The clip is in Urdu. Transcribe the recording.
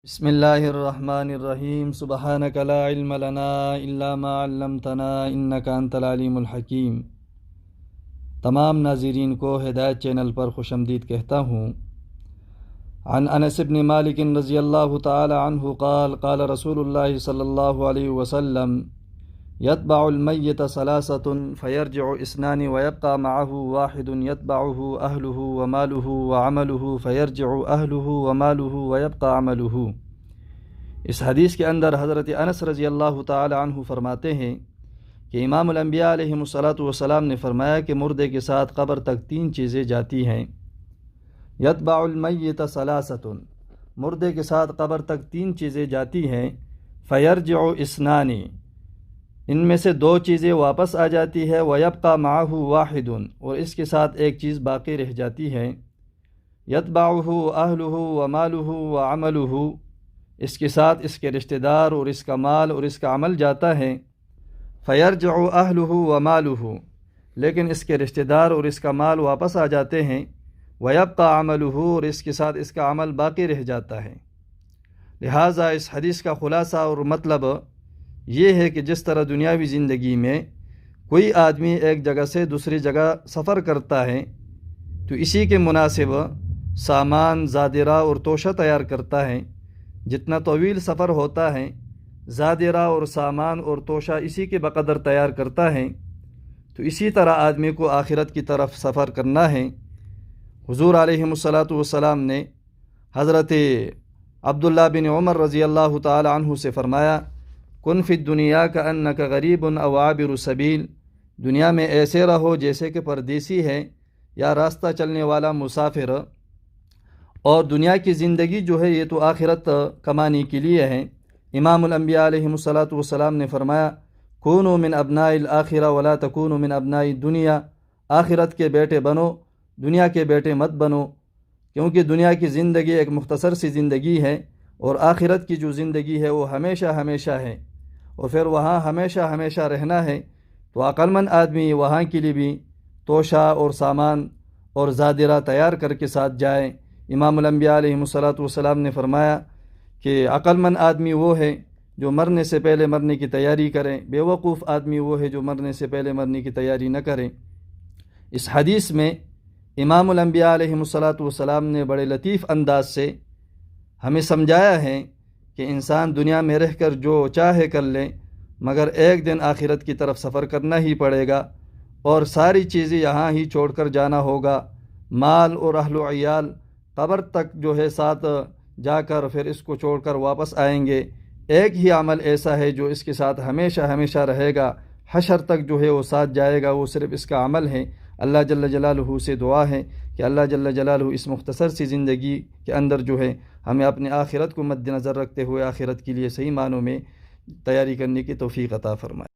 بسم اللہ الرحمن الرحیم سبحانک لا علم لنا الا ما علمتنا انک انت العلیم الحکیم۔ تمام ناظرین کو ہدایت چینل پر خوش آمدید کہتا ہوں۔ عن انس بن مالک رضی اللہ تعالی عنہ قال قال رسول اللہ صلی اللہ علیہ وسلم يتبع المیت ثلاثة فيرجع اثنان ويبقى معه واحد يتبعه أهله وماله وعمله فيرجع أهله وماله ويبقى عمله۔ اس حدیث کے اندر حضرت انس رضی اللہ تعالی عنہ فرماتے ہیں کہ امام الانبیاء علیہ الصلاۃ نے فرمایا کہ مردے کے ساتھ قبر تک تین چیزیں جاتی ہیں۔ يتبع المیت ثلاثة، مردے کے ساتھ قبر تک تین چیزیں جاتی ہیں۔ فيرجع اثنان، ان میں سے دو چیزیں واپس آ جاتی ہے۔ وَيَبْقَى مَعَهُ وَاحِدٌ، اور اس کے ساتھ ایک چیز باقی رہ جاتی ہے۔ يَتْبَعُهُ أَهْلُهُ وَمَالُهُ وَعَمَلُهُ، اس کے ساتھ اس کے رشتہ دار اور اس کا مال اور اس کا عمل جاتا ہے۔ فَيَرْجِعُ أَهْلُهُ وَمَالُهُ، لیکن اس کے رشتہ دار اور اس کا مال واپس آ جاتے ہیں۔ وَيَبْقَى عَمَلُهُ، اور اس کے ساتھ اس کا عمل باقی رہ جاتا ہے۔ لہٰذا اس حدیث کا خلاصہ اور مطلب یہ ہے کہ جس طرح دنیاوی زندگی میں کوئی آدمی ایک جگہ سے دوسری جگہ سفر کرتا ہے تو اسی کے مناسب سامان، زادرہ اور توشہ تیار کرتا ہے۔ جتنا طویل سفر ہوتا ہے زادرہ اور سامان اور توشہ اسی کے بقدر تیار کرتا ہے، تو اسی طرح آدمی کو آخرت کی طرف سفر کرنا ہے۔ حضور علیہ الصلاۃ نے حضرت عبداللہ بن عمر رضی اللہ تعالی عنہ سے فرمایا، کن فی الدنیا کأنک غریب او عابر سبیل، دنیا میں ایسے رہو جیسے کہ پردیسی ہے یا راستہ چلنے والا مسافر۔ اور دنیا کی زندگی جو ہے یہ تو آخرت کمانے کے لیے ہے۔ امام الانبیاء علیہ الصلاۃ نے فرمایا، کونوا من ابناء الآخرہ ولا تکونوا من ابناء الدنیا، آخرت کے بیٹے بنو، دنیا کے بیٹے مت بنو، کیونکہ دنیا کی زندگی ایک مختصر سی زندگی ہے اور آخرت کی جو زندگی ہے وہ ہمیشہ ہمیشہ ہے، اور پھر وہاں ہمیشہ ہمیشہ رہنا ہے۔ تو عقل مند آدمی وہاں کے لیے بھی توشہ اور سامان اور زادرہ تیار کر کے ساتھ جائے۔ امام الانبیاء علیہ الصلاۃ نے فرمایا کہ عقل مند آدمی وہ ہے جو مرنے سے پہلے مرنے کی تیاری کرے، بے وقوف آدمی وہ ہے جو مرنے سے پہلے مرنے کی تیاری نہ کرے۔ اس حدیث میں امام الانبیاء علیہ الصلاۃ نے بڑے لطیف انداز سے ہمیں سمجھایا ہے کہ انسان دنیا میں رہ کر جو چاہے کر لے، مگر ایک دن آخرت کی طرف سفر کرنا ہی پڑے گا، اور ساری چیزیں یہاں ہی چھوڑ کر جانا ہوگا۔ مال اور اہل و عیال قبر تک جو ہے ساتھ جا کر پھر اس کو چھوڑ کر واپس آئیں گے۔ ایک ہی عمل ایسا ہے جو اس کے ساتھ ہمیشہ ہمیشہ رہے گا، حشر تک جو ہے وہ ساتھ جائے گا، وہ صرف اس کا عمل ہے۔ اللہ جل جلالہ سے دعا ہے کہ اللہ جل جلالہ اس مختصر سی زندگی کے اندر جو ہے ہمیں اپنے آخرت کو مد نظر رکھتے ہوئے آخرت کے لیے صحیح معنوں میں تیاری کرنے کی توفیق عطا فرمائے۔